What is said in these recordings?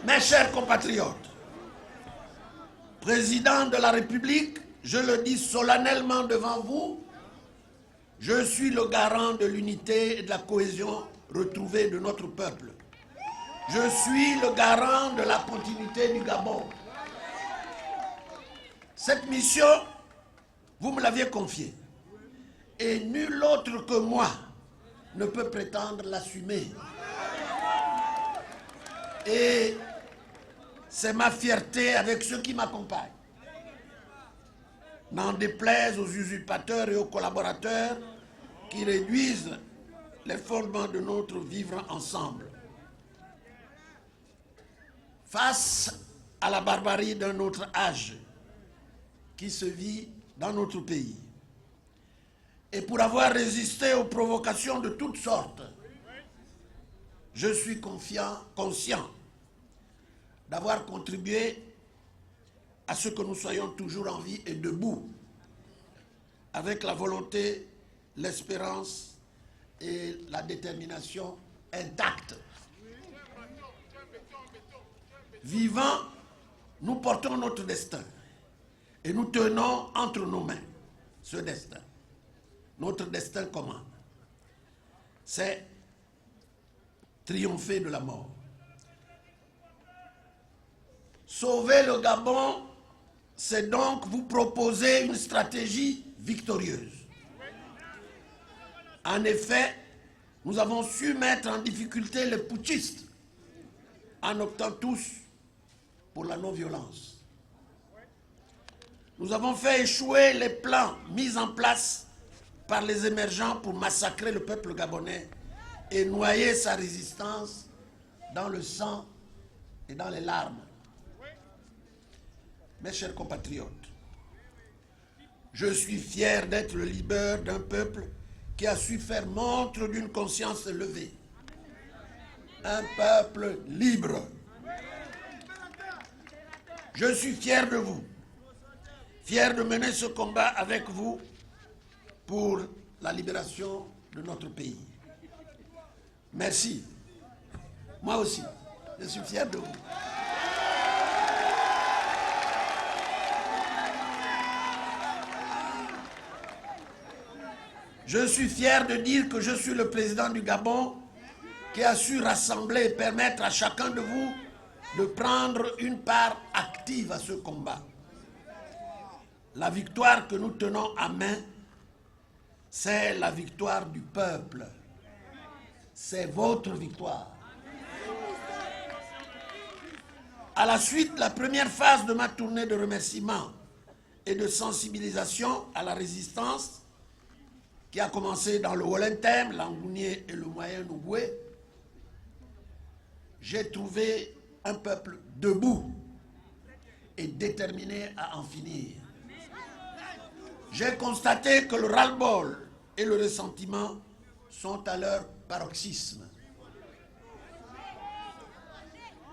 Mes chers compatriotes, Président de la République, je le dis solennellement devant vous, je suis le garant de l'unité et de la cohésion retrouvée de notre peuple. Je suis le garant de la continuité du Gabon. Cette mission, vous me l'aviez confiée. Et nul autre que moi ne peut prétendre l'assumer. Et c'est ma fierté avec ceux qui m'accompagnent. N'en déplaise aux usurpateurs et aux collaborateurs qui réduisent les fondements de notre vivre ensemble. Face à la barbarie d'un autre âge qui se vit dans notre pays, et pour avoir résisté aux provocations de toutes sortes, je suis conscient d'avoir contribué à ce que nous soyons toujours en vie et debout, avec la volonté, l'espérance et la détermination intactes. Vivants, nous portons notre destin et nous tenons entre nos mains ce destin. Notre destin commun, c'est triompher de la mort. Sauver le Gabon, c'est donc vous proposer une stratégie victorieuse. En effet, nous avons su mettre en difficulté les putschistes en optant tous pour la non-violence. Nous avons fait échouer les plans mis en place par les émergents pour massacrer le peuple gabonais et noyer sa résistance dans le sang et dans les larmes. Mes chers compatriotes, je suis fier d'être le leader d'un peuple qui a su faire montre d'une conscience élevée. Un peuple libre. Je suis fier de vous, fier de mener ce combat avec vous pour la libération de notre pays. Merci. Moi aussi, je suis fier de vous. Je suis fier de dire que je suis le président du Gabon qui a su rassembler et permettre à chacun de vous de prendre une part active à ce combat. La victoire que nous tenons à main, c'est la victoire du peuple. C'est votre victoire. À la suite, la première phase de ma tournée de remerciements et de sensibilisation à la résistance, qui a commencé dans le Wollentem, l'Angounié et le Moyen-Ougoué, j'ai trouvé un peuple debout et déterminé à en finir. J'ai constaté que le ras-le-bol et le ressentiment sont à leur paroxysme.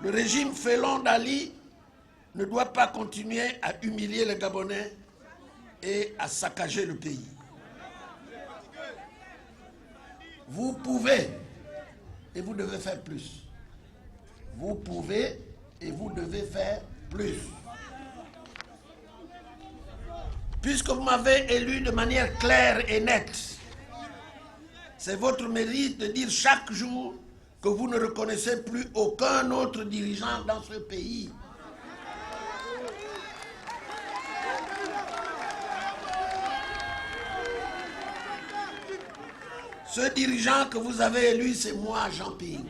Le régime félon d'Ali ne doit pas continuer à humilier les Gabonais et à saccager le pays. Vous pouvez et vous devez faire plus. Vous pouvez et vous devez faire plus. Puisque vous m'avez élu de manière claire et nette, c'est votre mérite de dire chaque jour que vous ne reconnaissez plus aucun autre dirigeant dans ce pays. Ce dirigeant que vous avez élu, c'est moi, Jean Ping.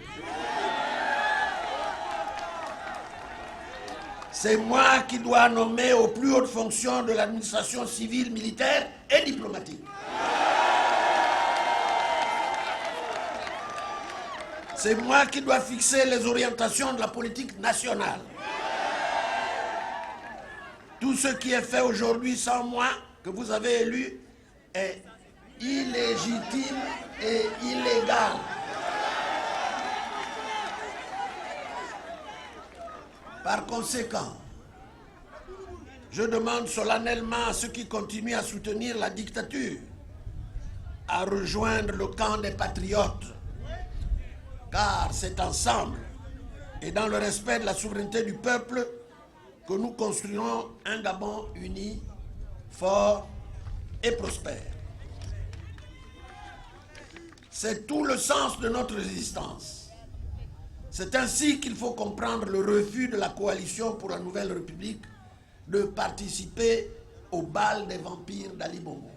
C'est moi qui dois nommer aux plus hautes fonctions de l'administration civile, militaire et diplomatique. C'est moi qui dois fixer les orientations de la politique nationale. Tout ce qui est fait aujourd'hui sans moi, que vous avez élu, est illégitime et illégal. Par conséquent, je demande solennellement à ceux qui continuent à soutenir la dictature à rejoindre le camp des patriotes, car c'est ensemble et dans le respect de la souveraineté du peuple que nous construirons un Gabon uni, fort et prospère. C'est tout le sens de notre résistance. C'est ainsi qu'il faut comprendre le refus de la coalition pour la Nouvelle République de participer au bal des vampires d'Ali Bongo.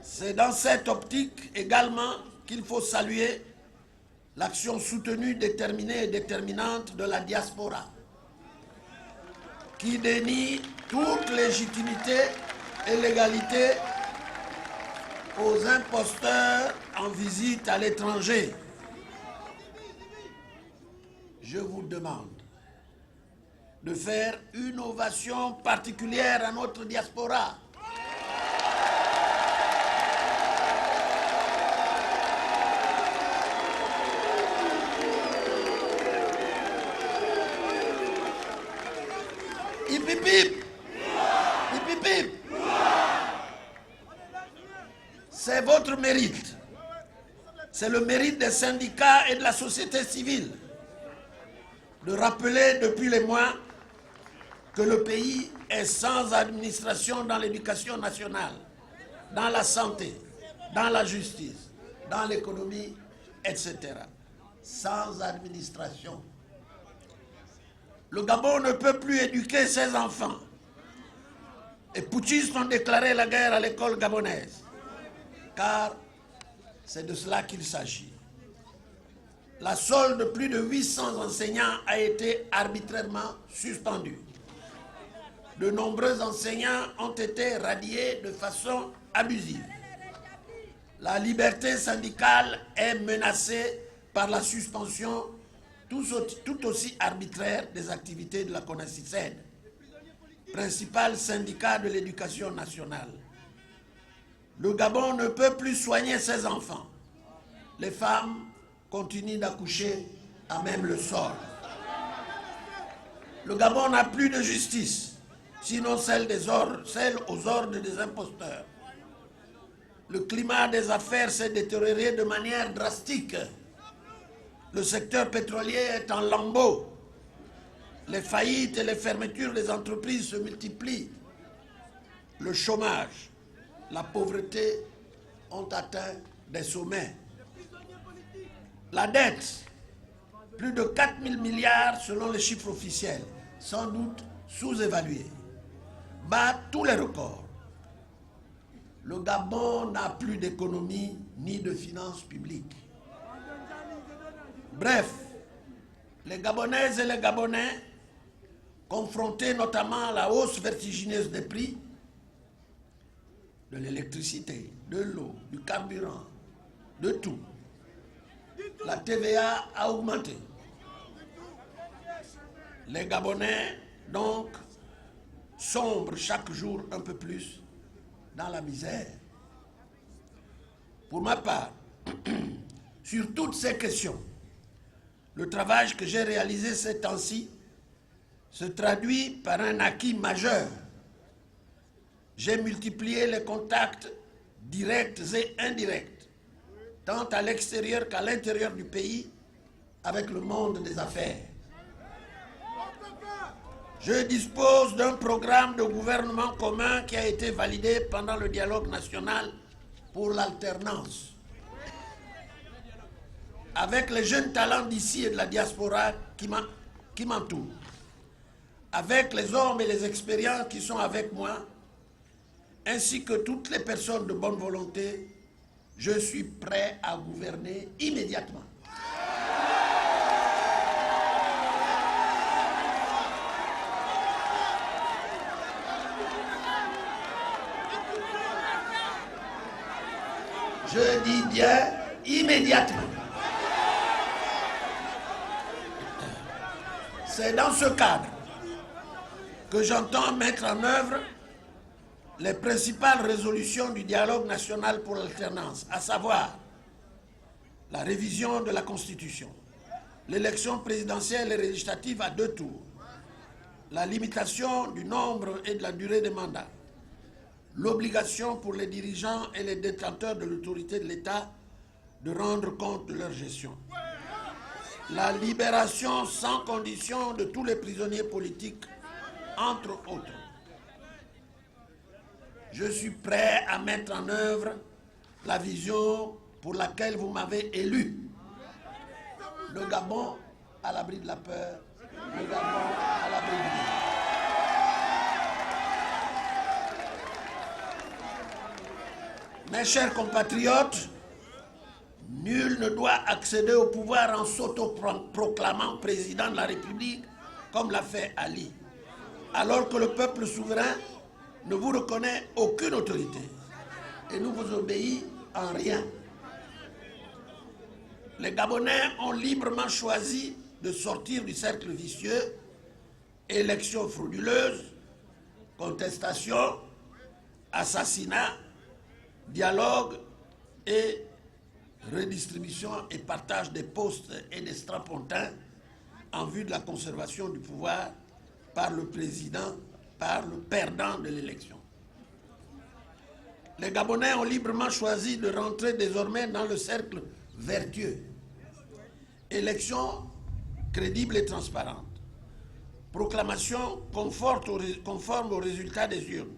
C'est dans cette optique également qu'il faut saluer l'action soutenue, déterminée et déterminante de la diaspora, qui dénie toute légitimité et légalité aux imposteurs en visite à l'étranger. Je vous demande de faire une ovation particulière à notre diaspora. Hip hip hip! Hip hip hip! C'est votre mérite. C'est le mérite des syndicats et de la société civile de rappeler depuis les mois que le pays est sans administration dans l'éducation nationale, dans la santé, dans la justice, dans l'économie, etc. Sans administration. Le Gabon ne peut plus éduquer ses enfants. Les putschistes ont déclaré la guerre à l'école gabonaise, car c'est de cela qu'il s'agit. La solde de plus de 800 enseignants a été arbitrairement suspendue. De nombreux enseignants ont été radiés de façon abusive. La liberté syndicale est menacée par la suspension tout aussi arbitraire des activités de la CONACYSED, principal syndicat de l'éducation nationale. Le Gabon ne peut plus soigner ses enfants. Les femmes continuent d'accoucher à même le sol. Le Gabon n'a plus de justice, sinon celle aux ordres des imposteurs. Le climat des affaires s'est détérioré de manière drastique. Le secteur pétrolier est en lambeaux. Les faillites et les fermetures des entreprises se multiplient. Le chômage, la pauvreté ont atteint des sommets. La dette, plus de 4 000 milliards selon les chiffres officiels, sans doute sous-évalués, bat tous les records. Le Gabon n'a plus d'économie ni de finances publiques. Bref, les Gabonaises et les Gabonais, confrontés notamment à la hausse vertigineuse des prix de l'électricité, de l'eau, du carburant, de tout. La TVA a augmenté. Les Gabonais, donc, sombrent chaque jour un peu plus dans la misère. Pour ma part, sur toutes ces questions, le travail que j'ai réalisé ces temps-ci se traduit par un acquis majeur. J'ai multiplié les contacts directs et indirects, tant à l'extérieur qu'à l'intérieur du pays, avec le monde des affaires. Je dispose d'un programme de gouvernement commun qui a été validé pendant le dialogue national pour l'alternance. Avec les jeunes talents d'ici et de la diaspora qui m'entourent, avec les hommes et les expériences qui sont avec moi, ainsi que toutes les personnes de bonne volonté, je suis prêt à gouverner immédiatement. Je dis bien immédiatement. C'est dans ce cadre que j'entends mettre en œuvre les principales résolutions du dialogue national pour l'alternance, à savoir la révision de la Constitution, l'élection présidentielle et législative à 2 tours, la limitation du nombre et de la durée des mandats, l'obligation pour les dirigeants et les détenteurs de l'autorité de l'État de rendre compte de leur gestion. La libération sans condition de tous les prisonniers politiques, entre autres. Je suis prêt à mettre en œuvre la vision pour laquelle vous m'avez élu. Le Gabon à l'abri de la peur, le Gabon à l'abri du vide. Mes chers compatriotes, nul ne doit accéder au pouvoir en s'autoproclamant président de la République, comme l'a fait Ali, alors que le peuple souverain ne vous reconnaît aucune autorité et ne vous obéit en rien. Les Gabonais ont librement choisi de sortir du cercle vicieux, élections frauduleuses, contestations, assassinats, dialogue et redistribution et partage des postes et des strapontins en vue de la conservation du pouvoir par le président, par le perdant de l'élection. Les Gabonais ont librement choisi de rentrer désormais dans le cercle vertueux. Élections crédibles et transparentes. Proclamation conforme aux résultats des urnes.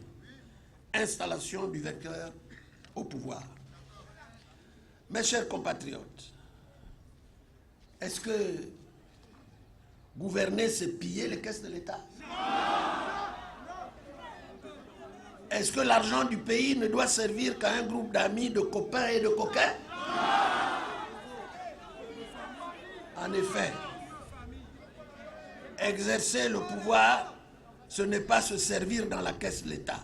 Installation du vainqueur au pouvoir. Mes chers compatriotes, est-ce que gouverner, c'est piller les caisses de l'État? Est-ce que l'argent du pays ne doit servir qu'à un groupe d'amis, de copains et de coquins? En effet, exercer le pouvoir, ce n'est pas se servir dans la caisse de l'État.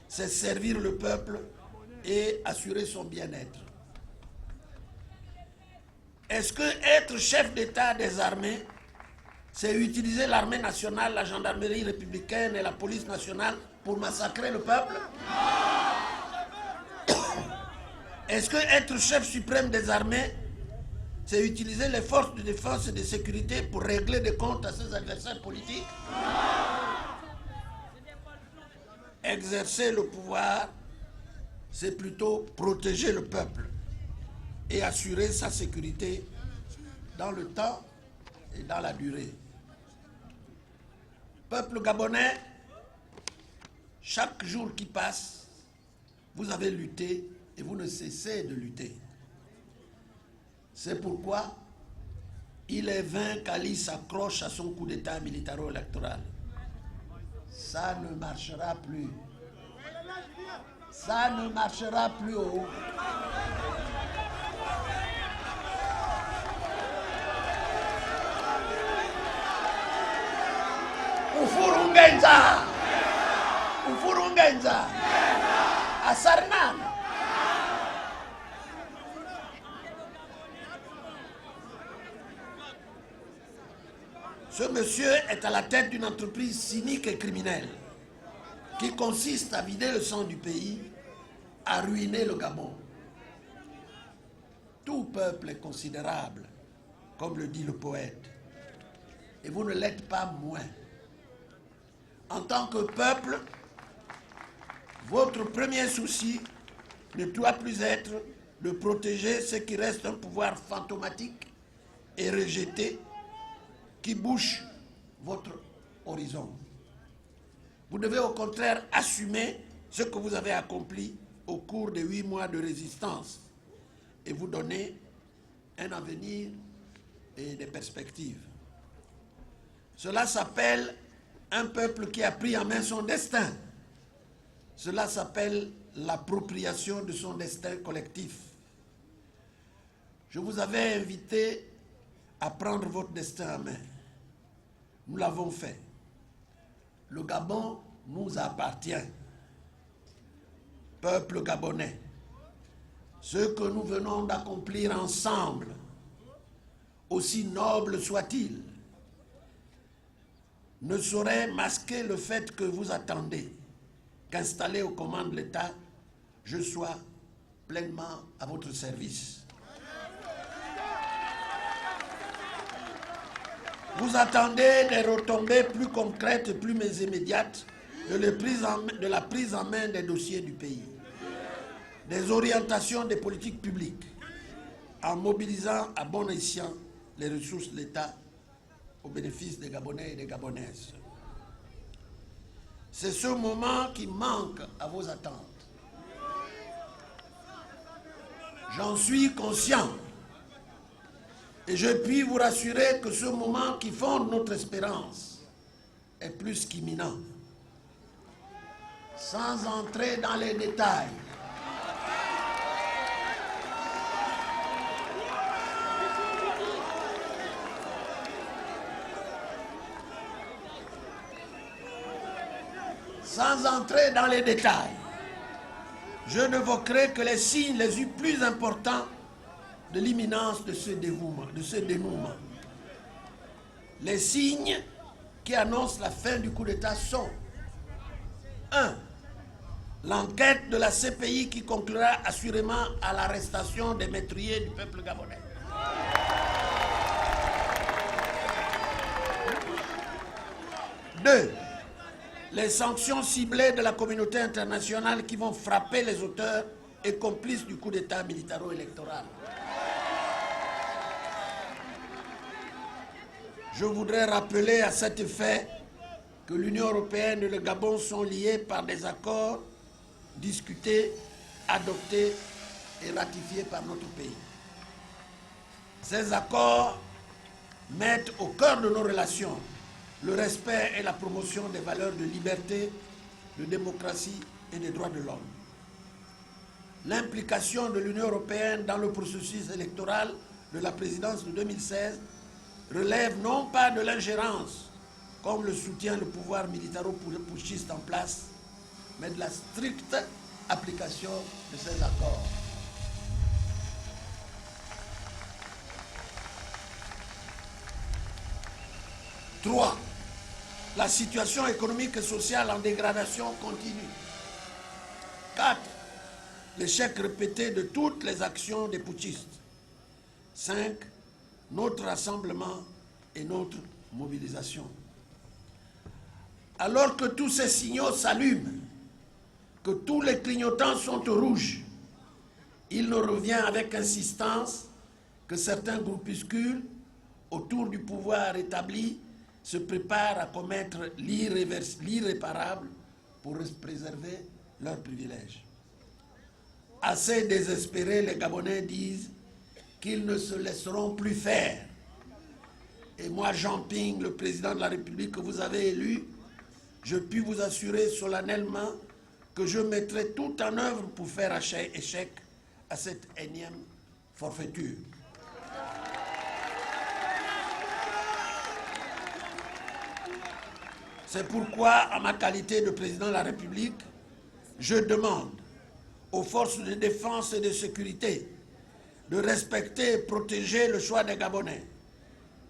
C'est servir le peuple et assurer son bien-être. Est-ce que être chef d'État des armées, c'est utiliser l'armée nationale, la gendarmerie républicaine et la police nationale pour massacrer le peuple? Est-ce que être chef suprême des armées, c'est utiliser les forces de défense et de sécurité pour régler des comptes à ses adversaires politiques? Exercer le pouvoir, c'est plutôt protéger le peuple et assurer sa sécurité dans le temps et dans la durée. Peuple gabonais, chaque jour qui passe, vous avez lutté et vous ne cessez de lutter. C'est pourquoi il est vain qu'Ali s'accroche à son coup d'État militaro-électoral. Ça ne marchera plus. Ça ne marchera plus. Oh. Ufurungenza! Ufurungenza! Asarnan! Ce monsieur est à la tête d'une entreprise cynique et criminelle qui consiste à vider le sang du pays, à ruiner le Gabon. Tout peuple est considérable, comme le dit le poète, et vous ne l'êtes pas moins. En tant que peuple, votre premier souci ne doit plus être de protéger ce qui reste un pouvoir fantomatique et rejeté qui bouche votre horizon. Vous devez au contraire assumer ce que vous avez accompli au cours des 8 mois de résistance et vous donner un avenir et des perspectives. Cela s'appelle un peuple qui a pris en main son destin. Cela s'appelle l'appropriation de son destin collectif. Je vous avais invité à prendre votre destin en main. Nous l'avons fait. Le Gabon nous appartient. Peuple gabonais, ce que nous venons d'accomplir ensemble, aussi noble soit-il, ne saurait masquer le fait que vous attendez qu'installé aux commandes de l'État, je sois pleinement à votre service. Vous attendez des retombées plus concrètes et plus immédiates de la prise en main des dossiers du pays. des orientations des politiques publiques en mobilisant à bon escient les ressources de l'État au bénéfice des Gabonais et des Gabonaises. C'est ce moment qui manque à vos attentes. J'en suis conscient et je puis vous rassurer que ce moment qui fonde notre espérance est plus qu'imminent. Sans entrer dans les détails, je n'évoquerai que les signes les plus importants de l'imminence de ce dénouement. Les signes qui annoncent la fin du coup d'État sont 1. L'enquête de la CPI qui conclura assurément à l'arrestation des meurtriers du peuple gabonais. 2. Les sanctions ciblées de la communauté internationale qui vont frapper les auteurs et complices du coup d'État militaro-électoral. Je voudrais rappeler à cet effet que l'Union européenne et le Gabon sont liés par des accords discutés, adoptés et ratifiés par notre pays. Ces accords mettent au cœur de nos relations le respect et la promotion des valeurs de liberté, de démocratie et des droits de l'homme. L'implication de l'Union européenne dans le processus électoral de la présidence de 2016 relève non pas de l'ingérence, comme le soutient le pouvoir militaro-putschiste en place, mais de la stricte application de ces accords. Trois, la situation économique et sociale en dégradation continue. 4. L'échec répété de toutes les actions des putschistes. 5. Notre rassemblement et notre mobilisation. Alors que tous ces signaux s'allument, que tous les clignotants sont au rouge, il nous revient avec insistance que certains groupuscules autour du pouvoir établi se préparent à commettre l'irréparable pour préserver leurs privilèges. Assez désespérés, les Gabonais disent qu'ils ne se laisseront plus faire. Et moi, Jean Ping, le président de la République que vous avez élu, je puis vous assurer solennellement que je mettrai tout en œuvre pour faire échec à cette énième forfaiture. C'est pourquoi, en ma qualité de président de la République, je demande aux forces de défense et de sécurité de respecter et protéger le choix des Gabonais,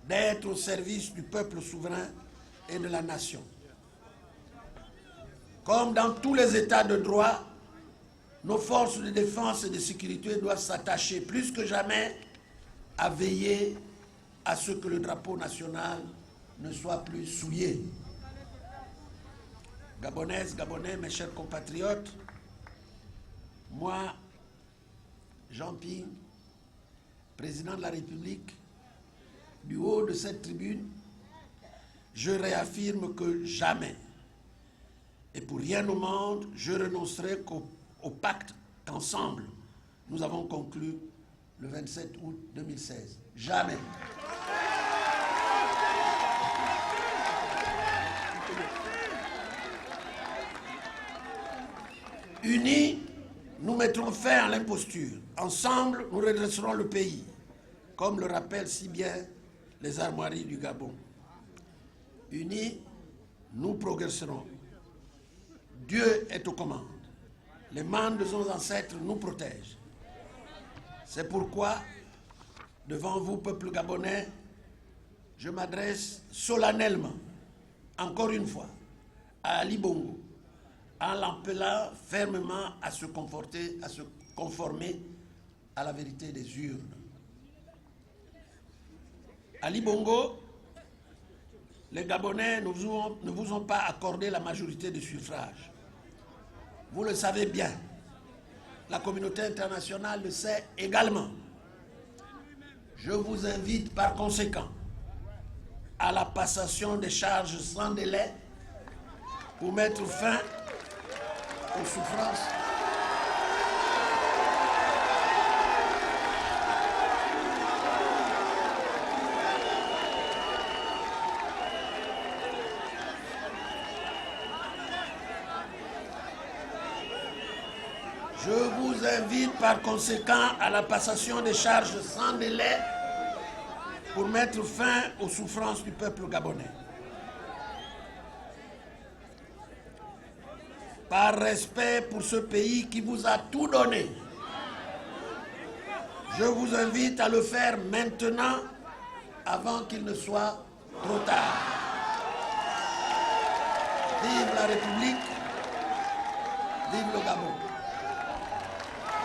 d'être au service du peuple souverain et de la nation. Comme dans tous les États de droit, nos forces de défense et de sécurité doivent s'attacher plus que jamais à veiller à ce que le drapeau national ne soit plus souillé. Gabonaises, Gabonais, mes chers compatriotes, moi, Jean Ping, président de la République, du haut de cette tribune, je réaffirme que jamais, et pour rien au monde, je renoncerai au pacte qu'ensemble nous avons conclu le 27 août 2016. Jamais. Unis, nous mettrons fin à l'imposture. Ensemble, nous redresserons le pays, comme le rappellent si bien les armoiries du Gabon. Unis, nous progresserons. Dieu est aux commandes. Les mains de nos ancêtres nous protègent. C'est pourquoi, devant vous, peuple gabonais, je m'adresse solennellement, encore une fois, à Ali Bongo, en l'appelant fermement à se conformer à la vérité des urnes. Ali Bongo, les Gabonais ne vous ont pas accordé la majorité de suffrages. Vous le savez bien. La communauté internationale le sait également. Je vous invite par conséquent à la passation des charges sans délai pour mettre fin aux souffrances. Je vous invite par conséquent à la passation des charges sans délai pour mettre fin aux souffrances du peuple gabonais. Par respect pour ce pays qui vous a tout donné, je vous invite à le faire maintenant avant qu'il ne soit trop tard. Vive la République, vive le Gabon.